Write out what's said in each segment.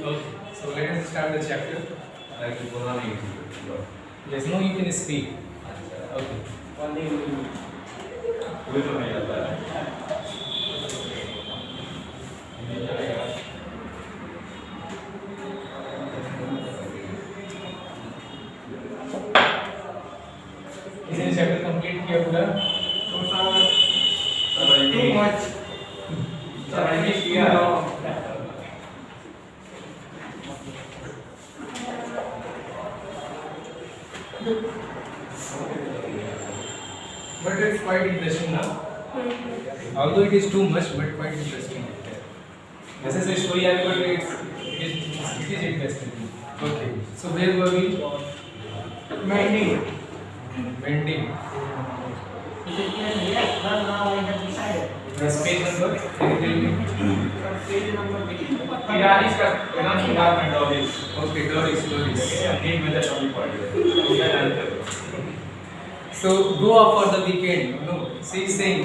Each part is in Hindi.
Okay. So let us start the chapter. Yes, no, you can speak. Okay. इसने चैप्टर कंप्लीट किया पूरा? Too much. But it's quite interesting now. Although it is too much, but quite interesting. This is a story, but it is interesting. Okay. So where were we? Mending. Mending. Yes, but now I have decided. This page number? Can you tell me? Page number Okay, Doris. So go off for the weekend. No, she is saying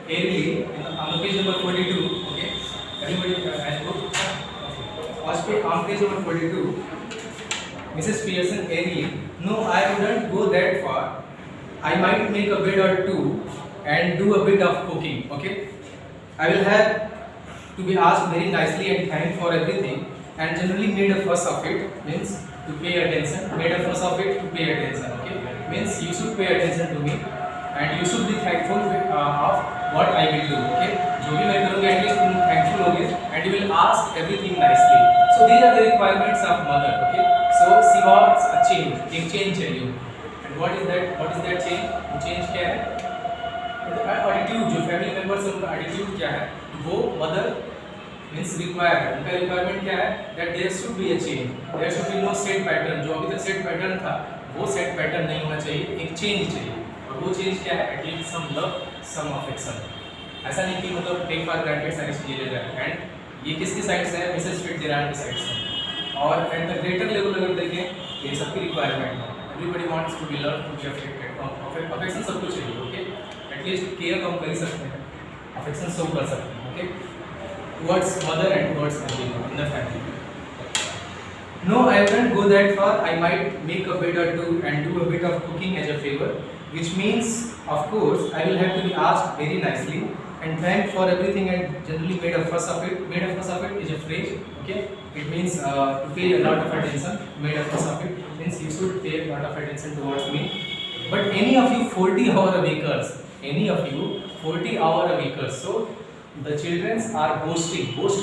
early on the page number 42. Okay, everybody has book. On page number 42, Mrs. Pearson early. No, I wouldn't go that far. I might make a bed or two and do a bit of cooking. Okay, I will have to be asked very nicely and thanked for everything, and generally made a fuss of it, means to pay attention. Made a fuss of it to pay attention. Okay, means you should pay attention to me and you should be thankful of what I will do. Okay, जो भी मैं करूँगा at least तुम thankful होगे and you will ask everything nicely. So these are the requirements of mother. Okay, so she wants a change. एक change चाहिए. And what is that change? वो change क्या है? एटीट्यूड, जो फैमिली मेंबर्स हैं उनका एटीट्यूड क्या है, वो मदर मींस रिक्वायर है. उनका रिक्वायरमेंट क्या है? That there should be a change, there should be no set pattern. जो अभी तक सेट पैटर्न था वो सेट पैटर्न नहीं होना चाहिए, एक चेंज चाहिए. और वो चेंज क्या है? एटलीस्ट सम लव, सम अफेक्शन. ऐसा नहीं कि मतलब टेक फॉर ग्रांटेड सारी चीजें ले जाए. एंड ये किसकी साइड से है? मिसेस फिट्जराल्ड की साइड से. और एट द ग्रेटर लेवल अगर देखें तो ये सबकी रिक्वायरमेंट है. Everybody wants to be loved, to be affected. Affection सबको चाहिए. ओके, एटलीस्ट केयर तो हम कर ही सकते हैं, अफेक्शन शो कर सकते हैं. Okay, towards mother and towards everyone in the family. No, I won't go that far. I might make a bit or two and do a bit of cooking as a favor, which means, of course, I will have to be asked very nicely and thanked for everything and generally made a fuss of it. Made a fuss of it is a phrase. Okay, it means to pay a lot of attention. Made a fuss of it means you should pay a lot of attention towards me. But any of you 40-hour weekers, so the children are boast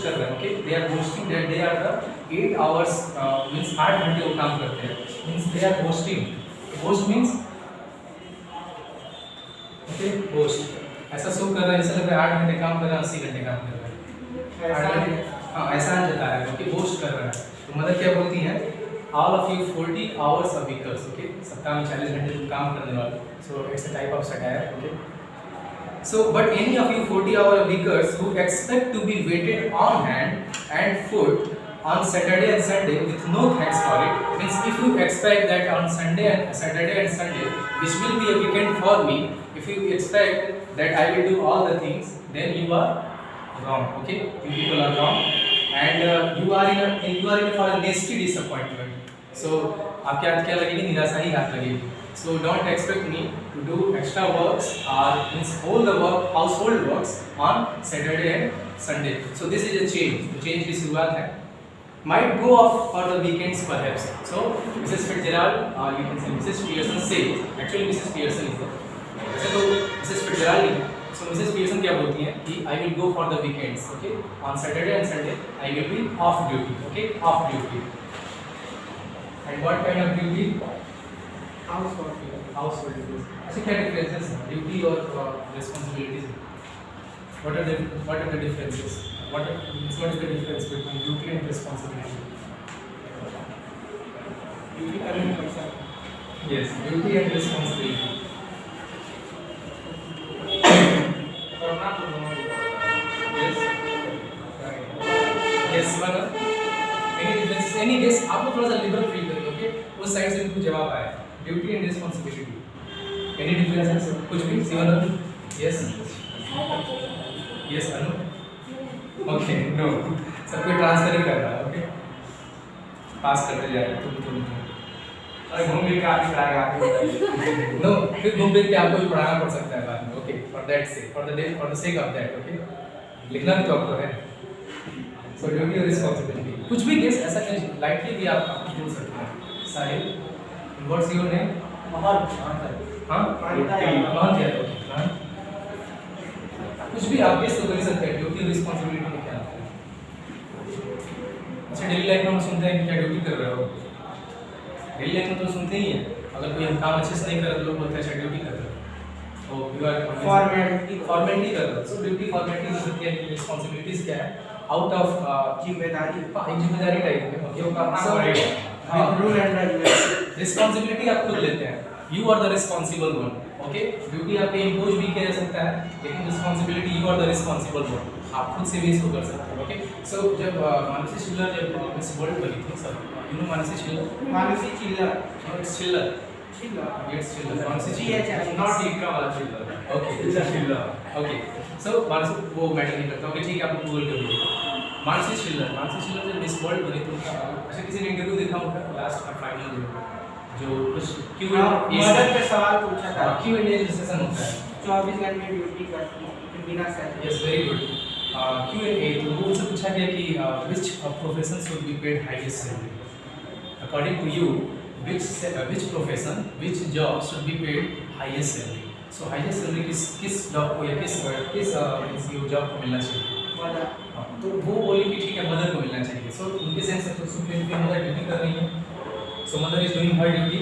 कर रहे हैं. Okay, they are boasting that they are the 8 hours means 8 घंटे वो काम करते हैं, means they are boasting. Boast means okay, boast ऐसा शो कर रहा है, ऐसा लग रहा है 8 घंटे काम कर रहा है, 80 घंटे काम कर रहा है. हाँ, ऐसा जता रहा है क्योंकि बोस्ट कर रहा है. तो मदर क्या बोलती है? All of you 40 hours a weekers. Okay, सप्ताह में 40 घंटे तुम काम करने वाले. So it's a type of satire. Okay. So, but any of you 40-hour weekers who expect to be waited on hand and foot on Saturday and Sunday with no thanks for it, means if you expect that on Saturday and Sunday, which will be a weekend for me, if you expect that I will do all the things, then you are wrong. Okay, you people are wrong, and you are in for a nasty disappointment. So, आपके हाथ क्या लगेगी? निराशा ही हाथ लगेगी. So don't expect me to do extra works or means all the work, household works on Saturday and Sunday. So this is a change. The change की शुरुआत है. Might go off for the weekends perhaps. So Mrs. Fitzgerald, you can say Mrs. Pearson says. Actually Mrs. Pearson is there. वैसे तो Mrs. Fitzgerald नहीं. So Mrs. Pearson क्या बोलती है कि I will go for the weekends. Okay, on Saturday and Sunday I will be off duty. Okay, off duty. And what kind of duty? Household duties. ऐसे क्या differences हैं? Duty और responsibilities. What are the differences? What is the difference between duty and responsibility? Duty करने पड़ता है. Yes, duty and responsibility. करना तो दोनों ही पड़ता है. Yes. Yes, मगर any differences? Any guess? आपको थोड़ा सा liberal feel करिए. Okay, उस साइड से भी जवाब आया. Duty and responsibility. Any differences? कुछ भी? Sivan? Yes. Yes, Anu. Okay, no. सब कोई ट्रांसफर ही कर रहा है. Okay. पास करते जा रहे हैं तुम अरे घूम फिर के आप ही पढ़ाएगा, आप ही बताइए। नो फिर घूम फिर के आपको भी पढ़ाना पड़ सकता है बाद में ओके फॉर दैट से for the sake of that okay लिखना भी तो आपको है सो ड्यूटी और रिस्पांसिबिलिटी कुछ भी केस ऐसा नहीं लाइटली भी आप बोल सकते हैं साहिल व्हाट्स योर नेम मोहन हां मोहन क्या ओके हां कुछ भी आप गेस तो कर सकते हैं ड्यूटी और रिस्पांसिबिलिटी में क्या आता है अच्छा डेली लाइफ में हम सुनते हैं कि क्या ड्यूटी कर रहे हो डेली लाइफ में तो सुनते ही हैं अगर कोई हम काम अच्छे से नहीं कर रहे तो लोग बोलते हैं अच्छा ड्यूटी कर रहे हो तो यू आर फॉर्मेलिटी फॉर्मेलिटी कर रहे हो सो ड्यूटी फॉर्मेलिटी हो सकती है रिस्पांसिबिलिटीज क्या है आउट ऑफ जिम्मेदारी एक जिम्मेदारी टाइप में ओके वो काम हाँ, सब रूल एंड रेगुलेशन रिस्पांसिबिलिटी आप खुद लेते हैं you are the responsible one okay duty आप पे इंपोज भी किया जा सकता है लेकिन responsibility you are the responsible one आप खुद से भी इसको कर सकते हैं ओके सो जब मानसी शिल्लर जब मिस वर्ल्ड बनी थी sir you know Manasi Shillar Manasi Chillar it's Shillar Chillar it's Shillar Manasi CHR, not टीका वाला Shillar okay Shillar okay so Manasi वो मैटर नहीं करता ओके ठीक है आप गूगल कर लीजिए मानसी शिल्लर जब मिस वर्ल्ड बनी तो उनका अच्छा किसी ने इंटरव्यू देखा उनका लास्ट फाइनल जो कुछ मदद पे सवाल पूछा था Q&A सेशन होता है 24 घंटे ड्यूटी करती बिना salary yes very good Q&A तो वो उनसे पूछा गया कि which profession should be paid highest salary according to you which profession which job should be paid highest salary so highest salary किस जॉब को या किस जॉब को मिलना चाहिए तो वो बोली कि ठीक है मदर को मिलना चाहिए सो उनके सेंस से तो सुप्रीम की मदर ड्यूटी कर रही है so mother is doing her duty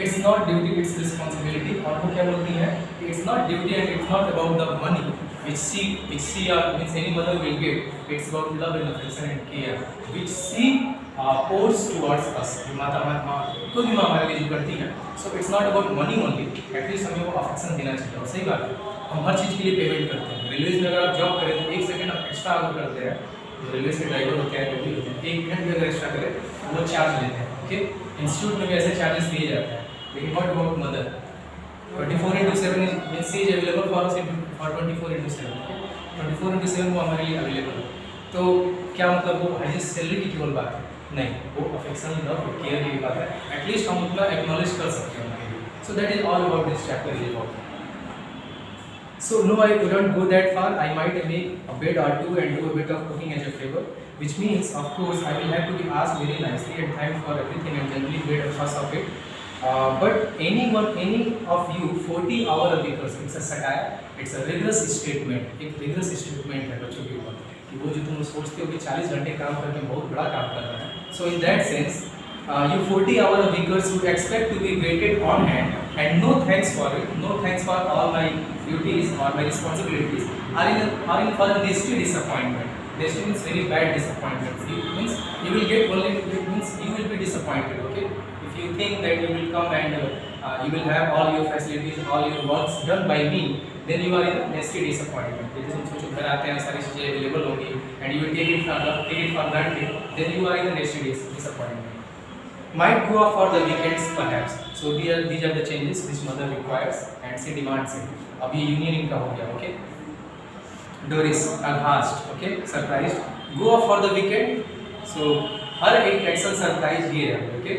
it's not duty it's responsibility और वो क्या बोलती है it's not duty and it's not about the money which she or means any mother will get it's about love and affection and care which she pours towards us माता कोई भी माँ हमारे लिए जो करती है so it's not about money only at least हमें वो affection देना चाहिए और सही बात है हम हर चीज़ के लिए पेमेंट करते हैं रेलवे में अगर आप जॉब करें तो 1 सेकंड आप एक्स्ट्रा अगर करते हैं जो रेलवे के ड्राइवर होते हैं वो भी होते हैं 1 मिनट भी अगर एक्स्ट्रा करें वो चार्ज लेते हैं ओके इंस्टीट्यूट में भी ऐसे चार्जेस दिए जाते हैं लेकिन what about mother 24/7 means she is available for us for 24/7 24/7 वो हमारे लिए अवेलेबल है तो क्या मतलब वो हाईएस्ट सैलरी की केवल बात है नहीं वो अफेक्शन लव केयर की बात है एटलीस्ट हम उतना एक्नॉलेज कर सकते हैं उनके लिए so that is all about this chapter is about so no I wouldn't go that far I might make a bed or two and do a bit of cooking as a favor which means of course I will have to be asked very nicely and thanked for everything and generally paid a fuss of it but any of you 40 hour a week it's a satire it's a rigorous statement एक rigorous statement है बच्चों के ऊपर कि वो जो तुम सोचते हो कि 40 घंटे काम करके बहुत बड़ा काम कर रहे हैं so in that sense you 40 hour a weekers would expect to be waited on hand and no thanks for it no thanks for all my duties or my responsibilities are in for a nasty disappointment nasty means very bad disappointment means you will get only means you will be disappointed okay if you think that you will come and you will have all your facilities all your works done by me then you are in a nasty disappointment जैसे हम सोचो घर आते हैं सारी चीज़ें अवेलेबल होंगी and you will take it for granted then you are in a nasty disappointment might go off for the weekends perhaps so these are the changes which mother requires and she demands it अभी यूनियन इनका हो गया okay Doris aghast okay surprised go off for the weekend so हर एक एक्शन सरप्राइज ये है okay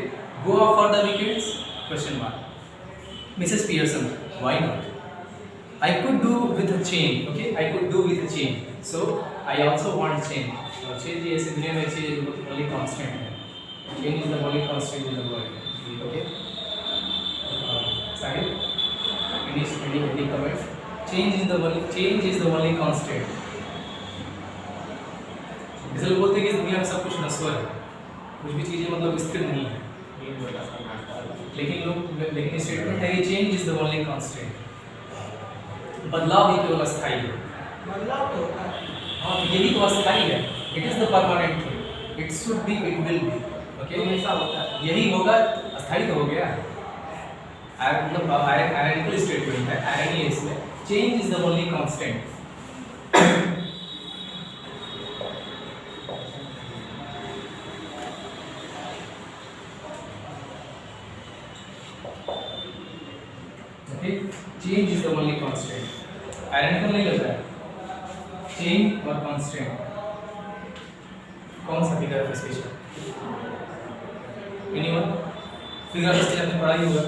go off for the weekends question mark Mrs Pearson why not I could do with a change okay I could do with a change so I also want change change ये ऐसी दुनिया में चीज ओनली कांस्टेंट है change is the only constant in the world okay Sahil any comment change is the only constant इसलिए बोलते हैं कि दुनिया में सब कुछ नश्वर है कुछ भी चीजें मतलब स्थिर नहीं है लेकिन स्टेटमेंट है कि change is the only constant बदलाव ही केवल अस्थायी है बदलाव तो होता है हाँ यही तो अस्थायी है it is the permanent thing it should be it will be okay हमेशा होता है यही होगा अस्थायी तो हो गया मतलब आयरनिकल स्टेटमेंट है आयरनी है इसमें change is the only constant okay change is the only constant ironical नहीं लग रहा है चेंज और कांस्टेंट कौन सा फिगर ऑफ स्पीच है? एनीवन? फिगर ऑफ स्पीच आपने पढ़ा ही होगा,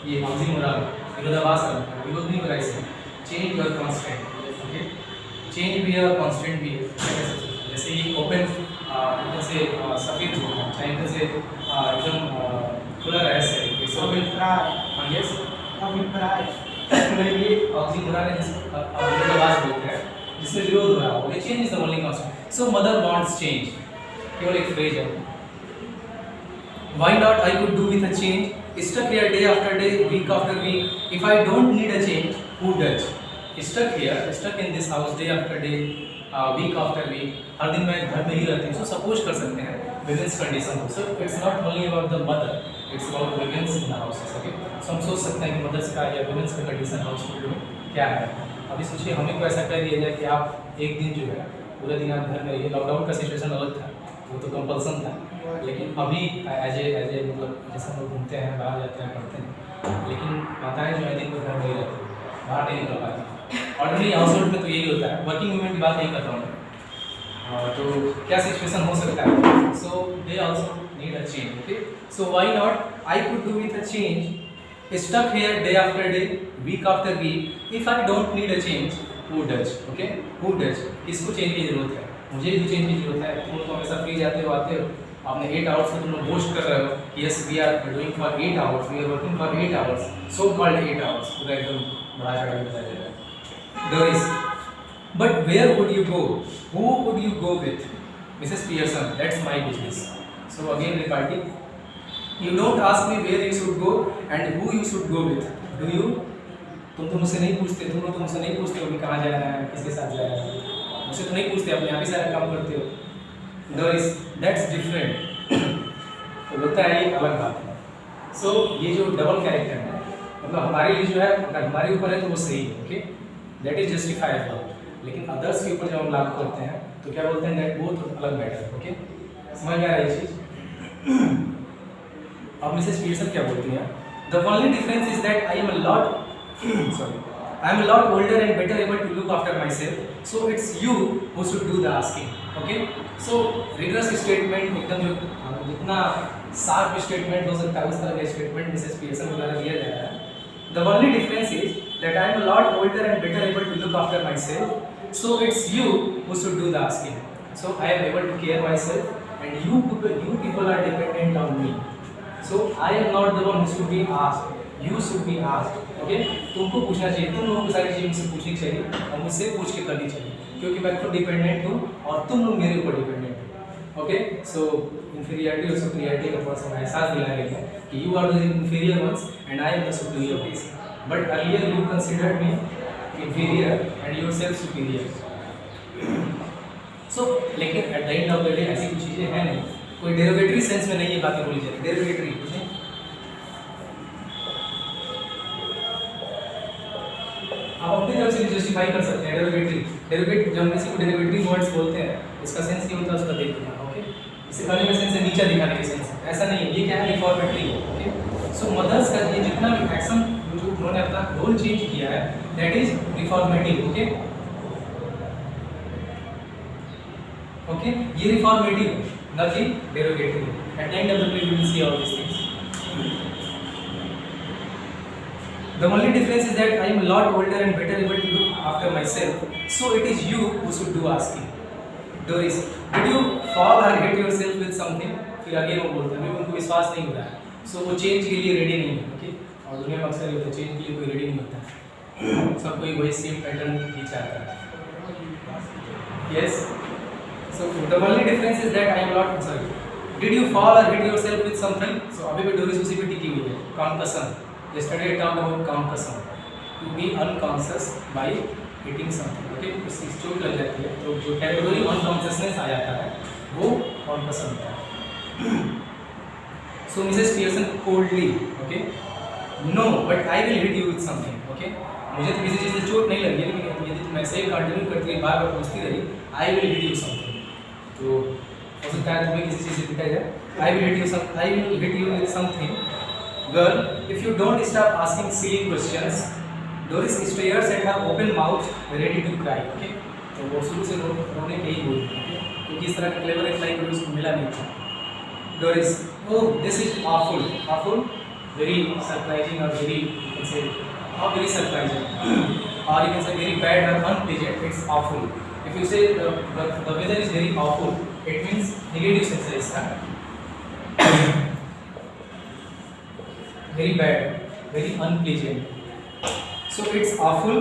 ये ऑक्सीमोरॉन, विरोधाभास, विरोध नहीं करा इसे, चेंज और कांस्टेंट, ओके, चेंज भी है और कांस्टेंट भी है। जैसे ये ओपन इधर से सफेद होगा, चाहे इधर से एकदम खुला रहा है, सो यस अभिप्राय ये ऑक्सीमोरॉन है, विरोधाभास बोलते हैं, जिसमें विरोध हो रहा हो, ये change is the only constant. So mother wants change, केवल एक फ्रेज है। Why not I could do with a change? Stuck here day after day, week after week. If I don't need a change, who does? Stuck here, stuck in this house day after day, week after week. हर दिन मैं घर में ही रहती हूँ. So suppose कर सकते हैं women's condition को. So it's not only about the mother, it's about women's in the houses. Okay? So हम सोच सकते हैं कि mothers का या women's का condition household में क्या है. अभी सोचिए हमें को ऐसा कर दिया जाए कि आप एक दिन जो है पूरे दिन आप घर में रहिए. लॉकडाउन का सिचुएशन अलग था, वो तो कंपल्सन था, लेकिन अभी एज ए मतलब जैसे हम लोग घूमते हैं, बाहर जाते हैं, पढ़ते हैं, लेकिन माताएं जो है दिन भर घर नहीं रहती, बाहर नहीं निकल पाती. ऑर्डिनरी हाउस होल्ड में तो यही होता है. वर्किंग वूमेन की बात नहीं कर रहा हूँ. तो क्या सिचुएशन हो सकता है? So they also need a change. Okay, so why not I could do with a change, stuck here day after day, week after week. If I don't need a change, who does? Okay, who does? किसको चेंज की जरूरत है? मुझे भी चेंज की जरूरत है. तुम तो हमेशा फ्री जाते हो, आते हो, आपने 8 आवर्स में तुम लोग बोस्ट कर रहे हो कि yes we are doing for 8 hours, we are working for 8 hours, so called 8 hours. पूरा एकदम बड़ा चढ़ा के बताया जा रहा है. Doris, but where would you go? Who would you go with? Mrs Pearson, that's my business. So again reporting, you don't ask me where you should go and who you should go with. Do you? तुम तो मुझसे नहीं पूछते, तुम लोग तो मुझसे नहीं पूछते हो कि कहाँ जाना है, किसके साथ जाना है. मुझसे तो नहीं पूछते, अपने आप ही सारा काम करते हो. Doris, that's different. तो लगता है ये अलग बात है. सो ये जो डबल कैरेक्टर है, मतलब हमारे लिए जो है, अगर हमारे ऊपर है तो वो सही है. Okay, that is justifiable. लेकिन अदर्स के ऊपर जब हम लागू करते हैं तो क्या बोलते हैं? दैट बोथ अलग मैटर. ओके, समझ में आ रहा है ये चीज़? अब मिसेस पियर्सन क्या बोलती हैं? The only difference is that I am a lot sorry, I am a lot older and better able to look after myself. So it's you who should do the asking. Okay? So rigorous statement, एकदम जो जितना शार्प स्टेटमेंट हो सकता है उस तरह का स्टेटमेंट मिसेस पियर्सन द्वारा दिया जा रहा है. The only difference is that I am a lot older and better able to look after myself. So it's you who should do the asking. So I am able to care myself and you people are dependent on me. So I am not the one who should be asked. You should be asked. Okay, तुमको पूछना चाहिए, तुम लोगों को सारी चीज़ें मुझसे पूछनी चाहिए और मुझसे पूछ के करनी चाहिए, क्योंकि मैं खुद डिपेंडेंट हूँ और तुम लोग मेरे ऊपर डिपेंडेंट हो. ओके, सो इंफीरियरिटी और सुपीरियरिटी का थोड़ा सा एहसास दिलाया गया है कि you are the inferior ones and I am the superior ones. But earlier you considered me inferior and yourself superior. So लेकिन at the end of the day ऐसी कुछ चीज़ें हैं नहीं, कोई डेरिवेटरी सेंस में नहीं ये बातें बोली जाती. डेरिवेटरी आप अपनी तरफ से भी जस्टिफाई कर सकते हैं. डेरिवेटिव जब हम किसी को डेरिवेटरी वर्ड्स बोलते हैं, इसका सेंस क्या होता है उसका देख लेना. ओके, इससे पहले में सेंस है नीचा दिखाने के सेंस, ऐसा नहीं है. ये क्या है? रिफॉर्मेटरी है. ओके, सो मदर्स का ये जितना भी एक्शन जो उन्होंने अपना रोल चेंज किया है, that is reformative. Okay, okay, ये रिफॉर्मेटिव न कि derivative. At the end of the day we will see all this things. The only difference is that I am a lot older and better able to look after myself. So it is you who should do asking. Doris, did you fall or hit yourself with something? फिर आगे वो बोलते हैं, उनको विश्वास नहीं हो रहा है. So वो चेंज के लिए रेडी नहीं है. ओके, और दुनिया में अक्सर ये होता है, चेंज के लिए कोई रेडी नहीं होता है. सब कोई वही सेम पैटर्न ही चाहता है. Yes. So the only difference is that I am not sorry. Did you fall or hit yourself with something? So अभी भी डोरिस उसी पे टिकी हुई है. Concussion. Yesterday I talked about concussion. To be unconscious by hitting something. Okay, इसकी चोट लग जाती है तो जो टेम्पोररी अनकॉन्शियसनेस आ जाता है वो concussion होता है. So Mrs. Pearson coldly, okay, no, but I will hit you with something. Okay, मुझे तो किसी चीज़ से चोट नहीं लगी, लेकिन यदि तुम ऐसे ही कंटिन्यू करती रही, बार बार पूछती रही, I will hit you something. तो हो सकता है तुम्हें किसी चीज़ से पिटाई जाए. I will hit you with something. Girl, if you don't stop asking silly questions, Doris stares at her open mouth, ready to cry. Okay, तो वो शुरू से रोने के ही बोलती है क्योंकि इस तरह का क्लेवर रिप्लाई कभी उसको मिला नहीं था। Doris, oh this is awful, awful, very surprising or very, you can say, not very surprising, or you can say very bad or unpleasant. It's awful. If you say the weather is very awful, it means negative sense है इसका, very bad, very unpleasant. So it's awful.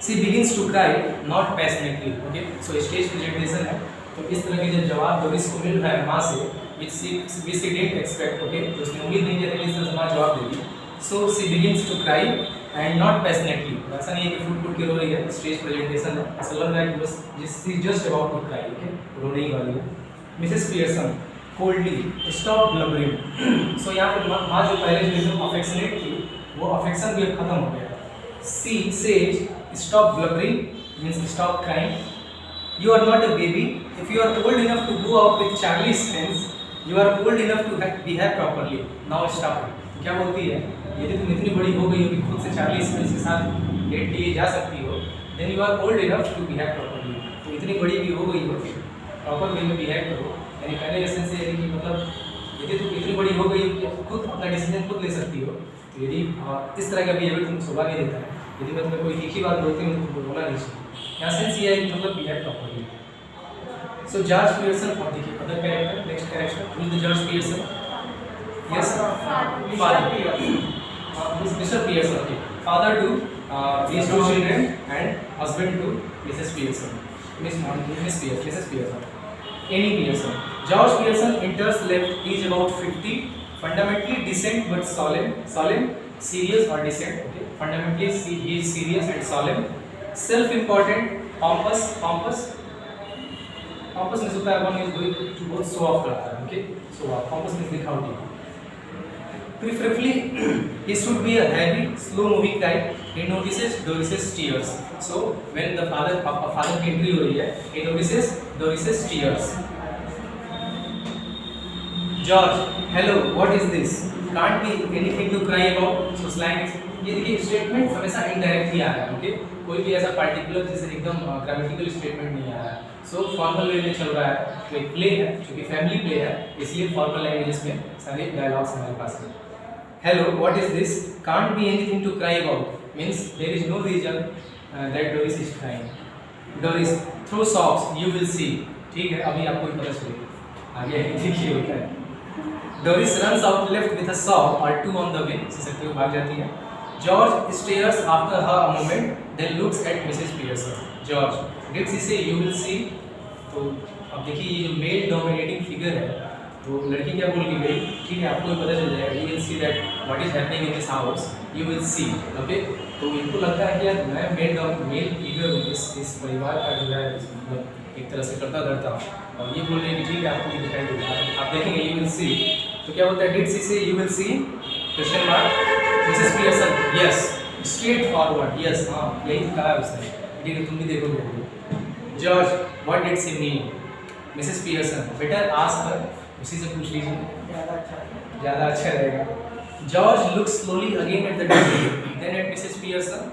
She begins to cry, not passionately. Okay, so stage presentation है, तो इस तरह के जब जवाब डोरिस को मिल रहा है माँ से, which she didn't expect. Okay, तो उसने उम्मीद नहीं किया था कि इस तरह से माँ जवाब देगी. So she begins to cry and not passionately. ऐसा नहीं है कि फूट के रो रही है, स्टेज प्रेजेंटेशन है, ऐसा लग रहा है कि बस she just about to cry. Okay, रोने ही वाली है. Mrs. Pearson coldly stop blubbering. So यहाँ पे माँ जो पहले जो एकदम affectionate थी, वो affection भी अब खत्म हो गया. She says stop blubbering means stop crying. You are not a baby. If you are old enough to go out with Charlie's friends, you are old enough to behave properly. Now stop it. क्या बोलती है? यदि तुम इतनी बड़ी हो गई हो कि खुद से चार्लीस फ्रेंड्स के साथ डेट के लिए जा सकती हो, then you are old enough to behave properly. तो इतनी बड़ी भी हो गई हो कि प्रॉपर वे में बिहेव करो. यानी पहले लेसन से यानी कि मतलब यदि तुम इतनी बड़ी हो गई कि खुद अपना डिसीजन खुद ले सकती हो, तो यदि इस तरह का बिहेवियर तुम शोभा नहीं देता है. यदि मैं तुम्हें कोई तीखी बात बोलती हूँ तो तुमको रोना नहीं चाहिए. यहाँ सेंस ये है कि मतलब behave properly. So George Pearson, और देखिए other character, next character will the George Pearson. Yes, father mister Pearson. Okay, father to these two children and husband to Mrs. Pearson. Miss Pearson, Mrs. Pearson. Annie Pearson. George Pearson enters left. He is about 50. Fundamentally decent but solemn, serious or decent. Okay. Fundamentally he is serious and solemn. Self-important, pompous means होता है one is going to बहुत show off करता है. Okay, show off. Pompous means दिखावटी. Preferably, he should be a heavy, slow-moving type. He notices Doris's tears. So when the father की entry हो रही है, he notices Doris's tears. George, hello, what is this? Can't be anything to cry about. So slang. ये देखिए स्टेटमेंट हमेशा इनडायरेक्ट ही आ रहा है. ओके, कोई भी ऐसा पार्टिकुलर जैसे एकदम ग्रामेटिकल स्टेटमेंट नहीं आ रहा है. सो फॉर्मल वे में चल रहा है. तो एक प्ले है, क्योंकि फैमिली प्ले है, इसलिए फॉर्मल लैंग्वेजेस में सारे डायलॉग्स हमारे पास हैं. Hello, what is this? Can't be anything to cry about. Means there is no reason that Doris is crying. Doris, throw socks, you will see. ठीक है, अभी आपको ही पता चलेगा. आगे देखिए होता है. Doris runs out left with a sock or two on the way. सकते हो भाग जाती है. George stares after her a moment, then looks at Mrs. Pearson. George, did she say you will see? तो अब देखिए ये जो मेल डोमिनेटिंग फिगर है, तो लड़की क्या बोल के गई, ठीक है आपको भी पता चल जाएगा. You will see that what is happening in this house, you will see. Okay, तो इनको लगता है कि यार मैं मेल फिगर हूँ इस परिवार का जो है, मतलब एक तरह से करता धरता हूँ, और ये बोल रहे हैं कि ठीक है आपको भी दिखाई देगा, आप देखेंगे यू विल सी. तो क्या बोलता है, डिड सी से you will see question mark. Mrs Pearson, yes, straight forward, yes, हाँ यही कहा है उसने, ठीक है तुम भी देखोगे. George, what did see mean. Mrs Pearson, better ask her, उसी से पूछ लीजिए, ज़्यादा अच्छा रहेगा. George looks slowly again at the door, then at Mrs Pearson.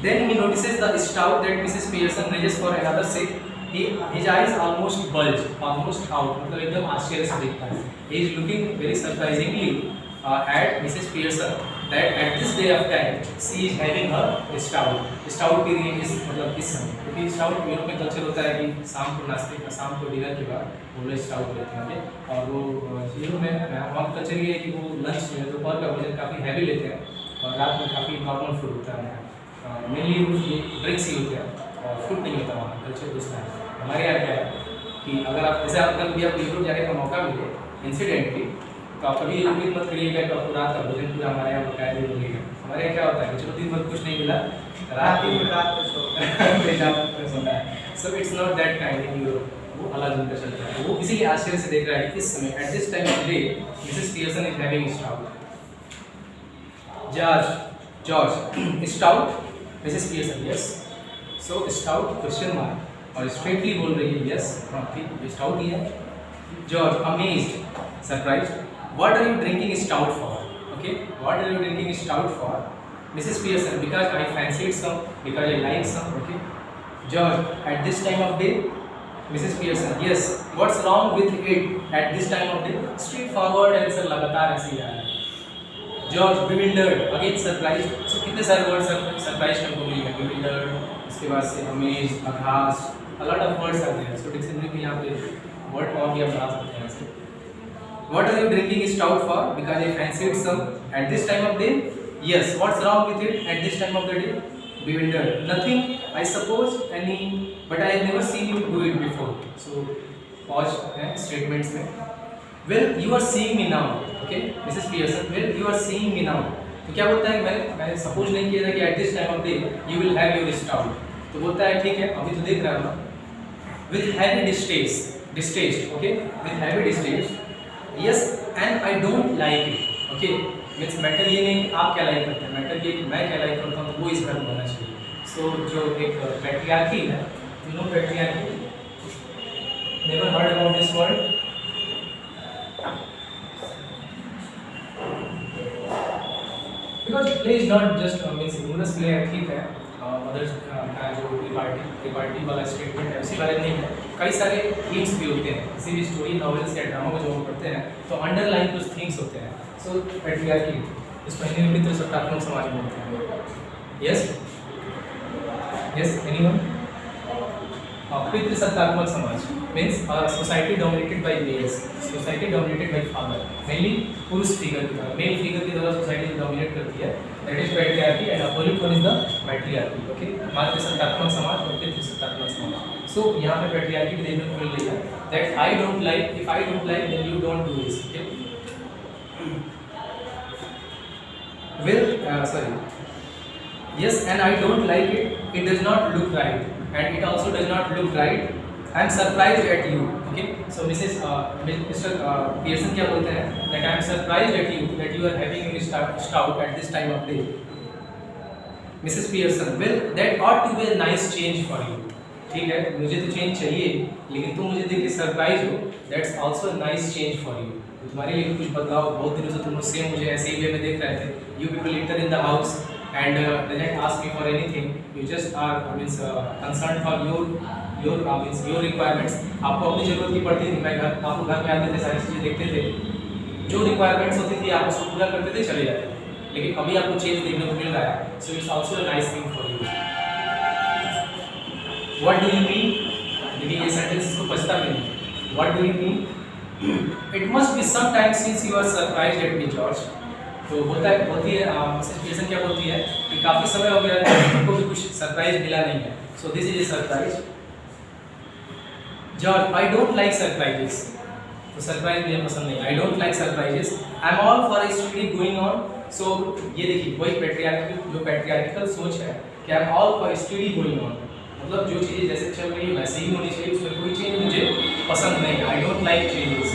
Then he notices the stout that Mrs. Pearson raises for another sip. His eyes almost bulge, almost out. मतलब एकदम आश्चर्य से देखता है. He is looking very surprisingly at Mrs. Pearson that at this day of time she is having her stout. Stout P रही है मतलब इस समय, क्योंकि stout यूरोप में कल्चर होता है कि शाम को नाश्ते का, शाम को डिनर के बाद वो लोग stout लेते हैं. और वो यूरोप में हमारा कल्चर ये है कि वो लंच में दोपहर का भोजन काफ़ी हैवी लेते हैं, और रात में काफ़ी नॉर्मल फूड होता है. मेनली ये ड्रिंक्स ही होते हैं और फूड नहीं होता वहाँ, कल्चर दूसरा है. हमारे यहाँ क्या है कि अगर आप जैसे आप कभी आपको यूरोप जाने का मौका मिले इंसिडेंटली, तो आप कभी उम्मीद मत करिएगा कि आपको रात का भोजन पूरा हमारे यहाँ बकायदे मिलेगा. हमारे यहाँ क्या होता है कि चलो दिन भर कुछ नहीं मिला, रात में सोना है. So it's not that kind in Europe, वो अलग उनका चलता है. वो इसीलिए आश्चर्य से देख रहा है कि इस समय at this time of day Mrs Pearson is having stout. George, stout. Mrs Pearson, yes. So stout question mark, और स्ट्रेटली बोल रही है यस, ठीक स्टाउट ही है. George, amazed, surprised. What are you drinking stout for. Okay, what are you drinking stout for. Mrs. Pearson, because I fancied some, because I like some. Okay. George, at this time of day. Mrs. Pearson, yes. What's wrong with it at this time of day? Straightforward answer लगातार ऐसे ही आ रहा है. George, bewildered, again surprised. So कितने सारे वर्ड surprised हमको मिल गए. Bewildered, इसके बाद से amazed, aghast, a lot of words are there. So dictionary में यहाँ पे word और भी आप बना सकते हैं ऐसे. What are you drinking stout for? Because I fancied some at this time of day. Yes. What's wrong with it at this time of the day? Bewildered. Nothing, I suppose, any, but I have never seen you do it before. So pause statements में. Well, you are seeing me now. Okay, Mrs. Pearson. Well, you are seeing me now. तो क्या बोलता है, मैं सपोज नहीं किया था कि at this time of day you will have your stout. तो बोलता है ठीक है, अभी तो देख रहा हूँ ना. With heavy distaste. Okay, with heavy distaste. Yes, and I don't like it. Okay, means matter ये नहीं कि आप क्या लाइक करते हैं, मैटर ये कि मैं क्या लाइक करता हूँ, तो वो इस घर में होना चाहिए. सो जो एक पैट्रियार्की है, you know patriarchy, never heard about this word. Because play is not just means humorous play है, ठीक है, मदर्स का जो रिपार्टी वाला स्टेटमेंट है उसी बारे में नहीं है. कई सारे थीम्स भी होते हैं किसी भी स्टोरी, नॉवेल्स या ड्रामा को जो हम पढ़ते हैं, तो अंडरलाइन कुछ थीम्स होते हैं. सो पैट्रियार्की इस महीने में पितृसत्तात्मक समाज बोलते हैं. Yes anyone? पितृसत्तात्मक समाज means society dominated by males, society dominated by father, mainly पुरुष फिगर की तरह, मेल फिगर की तरह सोसाइटी डोमिनेट करती है. That is patriarchy and opposite one is the matriarchy. Okay, मातृसत्तात्मक समाज और पितृसत्तात्मक समाज. सो यहाँ पे पैट्रियार्की देखने को मिल रही है. That I don't like, if I don't like then you don't do this. Okay. Well, sorry. Yes, and I don't like it. It does not look right, and it also does not look right. I am surprised at you. Okay. So Mr. Pearson क्या बोलते हैं? That I am surprised at you that you are having a stout at this time of day. Mrs. Pearson, well, that ought to be a nice change for you. ठीक है, मुझे तो चेंज चाहिए, लेकिन तुम मुझे देख के सरप्राइज हो. That's also a nice change for you. तुम्हारे लिए कुछ बदलाव, बहुत दिनों से तुम लोग सेम मुझे ऐसे ही वे में देख रहे थे. You people enter in the house and didn't ask me for anything. You just are concerned for your requirements. आपको अपनी जरूरत की पड़ती थी, मैं आपको घर में आते थे, सारी चीज़ें देखते थे, जो रिक्वायरमेंट्स होती थी आप उसको पूरा करते थे, चले जाते थे. लेकिन अभी आपको चेंज देखने को मिल रहा है. So it's also a nice thing for you. What do you mean? देखिए ये सेंटेंस इसको बचता भी नहीं. What do you mean? It must be some time since you are surprised at me, George. तो होती है मिसेस पियर्सन क्या बोलती है कि काफ़ी समय हो गया है, उनको भी कुछ सरप्राइज मिला नहीं है. So this is a surprise. George, I don't like surprises. तो सरप्राइज मुझे पसंद नहीं. I don't like surprises. I am all for a study going on. So ये देखिए वही पैट्रियार्कल सोच है कि I am all for study going on, मतलब जो चीज़ें जैसे चल रही है वैसे ही होनी चाहिए, उसमें कोई चीज़ मुझे पसंद नहीं. I don't like changes.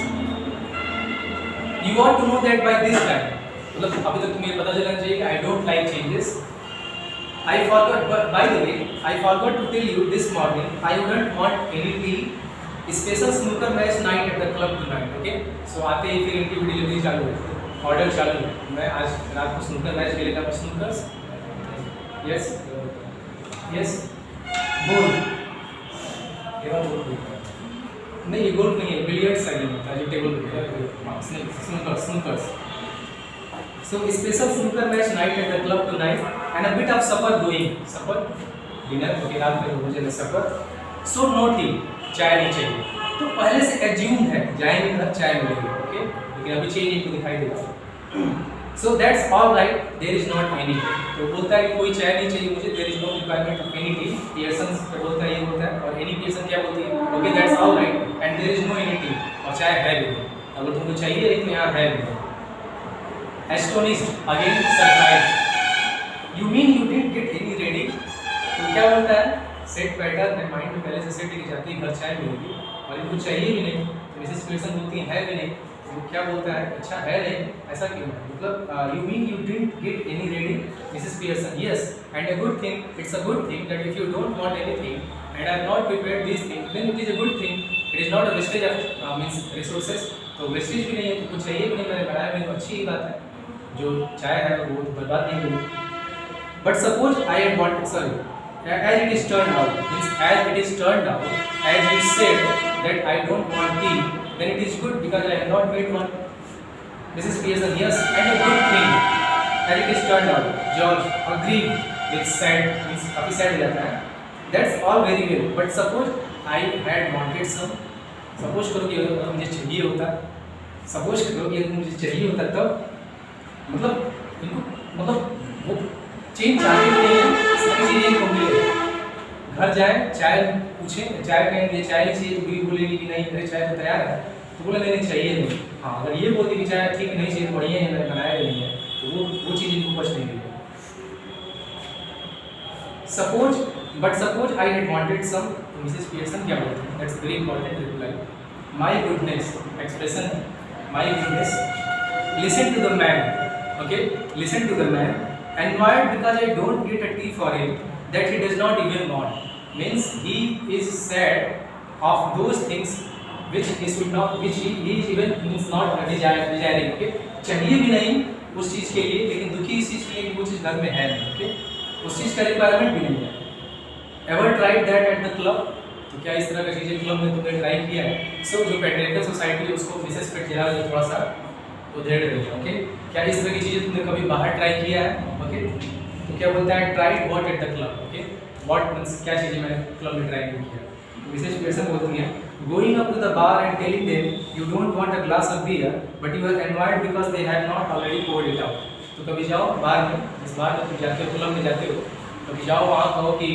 You want to know that by this time, मतलब अभी तक तुम्हें पता चलना चाहिए कि I don't like changes. I forgot, by the way I forgot to tell you this morning I wouldn't want any tea. Special snooker match night at the club tonight. Okay. So आते ही फिर इनकी डिलीवरी चालू है, ऑर्डर चालू है. मैं आज रात को स्नूकर मैच खेलेगा. स्नूकर्स, यस यस, गोल, ये बात बोल नहीं, ये गोल्फ नहीं है, बिलियर्ड्स है, जो टेबल पे स्नूकर्स. So special snooker match night at the club tonight and a bit of supper going. Supper, dinner, okay, रात में मुझे ना supper. So no tea, चाय नहीं चाहिए. तो पहले से assumed है जाएंगे घर चाय मिलेगी, okay? लेकिन अभी चेंज इनको दिखाई देगा. So that's all right. There is not any. तो बोलता है कि कोई चाय नहीं चाहिए मुझे. There is no requirement of any tea. Pearson बोलता है ये बोलता है, और any Pearson क्या बोलती है? Okay, that's all right. And there is no any tea. और चाय है भी नहीं. अगर तुमको चाहिए तो यहाँ है भी नहीं. Astonished, again surprised. You mean you didn't get any ready? तो क्या बोलता है? सेट पैटर्न है, माइंड में पहले से सेट की जाती है घर चाय मिलेगी, और इनको चाहिए भी नहीं. तो मिसेस पियर्सन बोलती है भी नहीं. तो वो क्या बोलता है? अच्छा है नहीं, ऐसा क्यों है? मतलब you mean you didn't get any ready? Mrs. Pearson, yes, and a good thing. It's a good thing that if you don't want anything and I have not prepared these things, then it is a good thing. It is not a wastage of means resources. तो वेस्टेज भी नहीं है, तो कुछ चाहिए भी नहीं, मैंने बनाया भी, तो अच्छी ही बात है. जो चाय है वो बर्बाद नहीं हुई. But suppose I had wanted, sorry, as it is turned out, means as it is turned out, as you said that I don't want tea, then it is good because I have not made one. Mrs. Pearson, yes, and a good thing. As it is turned out, George agreed with said, means काफी sad हो जाता है. That's all very well. But suppose I had wanted some. Suppose करो कि अगर मुझे चाहिए होता, suppose करो कि अगर मुझे चाहिए होता तब मतलब इनको मतलब वो चेंज चाहते नहीं है, सारी चीज़ें कंप्लीट घर जाए चाय पूछें, चाय कहेंगे चाय चाहिए तो भी बोलेगी कि नहीं मेरे चाय तो तैयार है, तो बोले नहीं चाहिए नहीं. हाँ अगर ये बोलती कि चाय ठीक नहीं चाहिए बढ़िया है मैंने बनाया नहीं है, तो वो चीज़ इनको पच नहीं रही है. Suppose but suppose I had wanted some, तो मिसेस पियर्सन क्या बोलती है? That's very important reply. My goodness expression, my goodness, listen to the man, okay, listen to the man. Annoyed because I don't get a tea for him that he does not even want, means he is sad of those things which he should not, which he is even means not desiring, okay, चाहिए भी नहीं उस चीज़ के लिए, लेकिन दुखी इस चीज़ के लिए वो चीज़ घर में है नहीं, okay, उस चीज़ का रिक्वायरमेंट भी नहीं है. Ever tried that at the club? तो क्या इस तरह का चीज़ें क्लब में तुमने ट्राई किया है? सो जो पेट्रियार्कल सोसाइटी है उसको मिसेस फिट्जजेराल्ड थोड़ा सा उधेड़ रही है, ओके. क्या इस तरह की चीज़ें तुमने कभी बाहर ट्राई किया है? ओके, तो क्या बोलता है tried what eight the club, okay, what means क्या चीज़ें मैंने क्लब में ट्राई नहीं किया. मिसेस पियर्सन बोलती हैं going up to the bar and telling them you don't want a glass of beer but you are annoyed because they have not already poured it out. तो कभी जाओ बार में, जिस बार में तुम जाते हो क्लब में जाते हो, कभी जाओ वहाँ कहो कि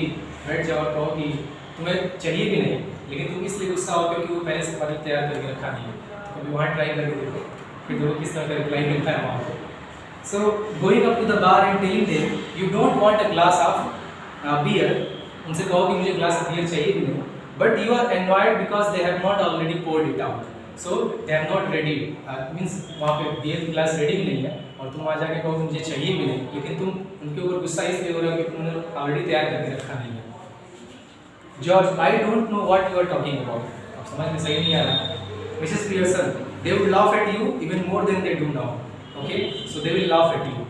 बैठ जाओ, कहो कि तुम्हें चाहिए भी नहीं लेकिन तुम इसलिए गुस्सा हो क्योंकि वो पहले से पहले तैयार करके रखा नहीं है. तो कभी वहाँ ट्राई करके देखो फिर देखो किस तरह का रिप्लाई मिलता है वहाँ पर. So going up to the bar and telling them you don't want a glass of beer, उनसे कहो कि मुझे ग्लास ऑफ बियर चाहिए भी नहीं, but you are annoyed because they have not already poured it out, so they are not ready, means वहाँ पे बियर की ग्लास रेडी भी नहीं है और तुम वहाँ जाके कहो कि मुझे चाहिए भी नहीं, लेकिन तुम उनके ऊपर गुस्सा इसलिए हो रहे हो कि तुमने ऑलरेडी तैयार करके रखा नहीं है. George I don't know what you are talking about. अब समझ में सही नहीं आ रहा. Mrs Pearson they would laugh at you even more than they do now. Okay, so they will laugh at you.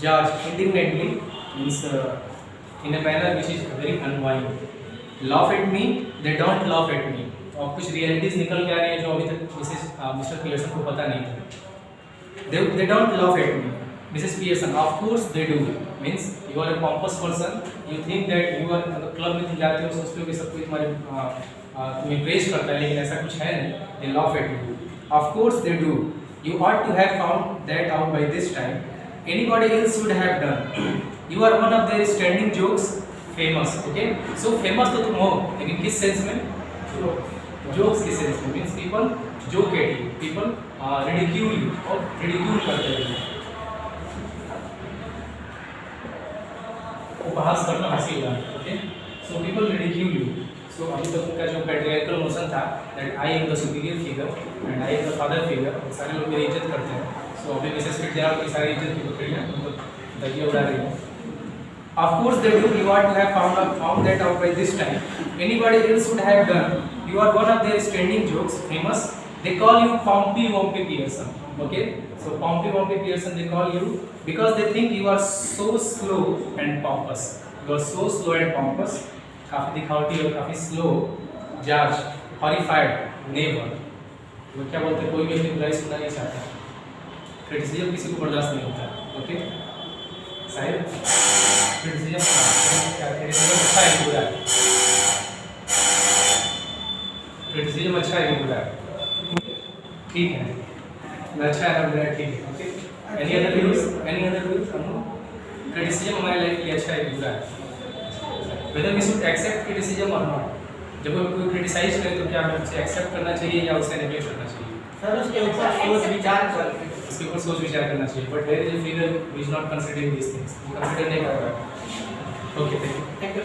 George indignantly, means in a manner which is very unwind. Laugh at me, they don't laugh at me. और कुछ रियलिटीज निकल के आ रही हैं जो अभी तक मिस्टर पियर्सन को पता नहीं था. They don't laugh at me. Mrs. Pearson, of course they do. Means you are a pompous person. You think that you are club में तुम जाते हो सोचते हो कि सब कोई तुम्हारे तुम्हें प्रेज करता है, लेकिन ऐसा कुछ है नहीं. They laugh at you. Of course they do. You ought to have found that out by this time. Anybody else would have done. You are one of their standing jokes, famous. Okay? So famous तो तुम हो, लेकिन किस सेंस में? Jokes के सेंस में. Means people joke at you. People ridicule you और ridicule करते हैं. उपहास करना हंसी उड़ाना. Okay? So people ridicule you. So अभी तक उनका जो पेट्रियार्कल नोशन था that I am the superior figure and I am the father figure, सारे लोग मेरी इज्जत करते हैं. So अभी मिसेस फिट्जजेराल्ड की सारी इज्जत की पकड़ी है, उनको दरिया उड़ा रही है. Of course they do. You ought to have found that out by this time. Anybody else would have done. You are one of their standing jokes, famous. They call you Pompey Wompy Pearson. Okay? So Pompey Wompy Pearson they call you because they think you are so slow and pompous. You are so slow and pompous. काफ़ी दिखावटी और काफ़ी स्लो. George horrified, never. वो क्या बोलते हैं, कोई भी अपनी बुराई सुनना नहीं चाहता. क्रिटिसिज्म किसी को बर्दाश्त नहीं होता. ओके साहिब, क्रिटिसिज्म क्या, क्रिटिसिज्म अच्छा है कि बुरा है? क्रिटिसिज्म अच्छा है कि बुरा है? ठीक है, अच्छा है ना बुरा है? ठीक है. Okay, any other views? Any other views? Criticism हमारे लाइफ के लिए अच्छा है कि बुरा है? Whether we should accept criticism or not. जब कोई क्रिटिसाइज करे तो क्या हमें उसे एक्सेप्ट करना चाहिए या उसे नेग्लेक्ट करना चाहिए? सर उसके ऊपर सोच विचार करना चाहिए. But there is a figure which is not considering this things. वो कंसीडर नहीं कर रहा है. Okay, thank you.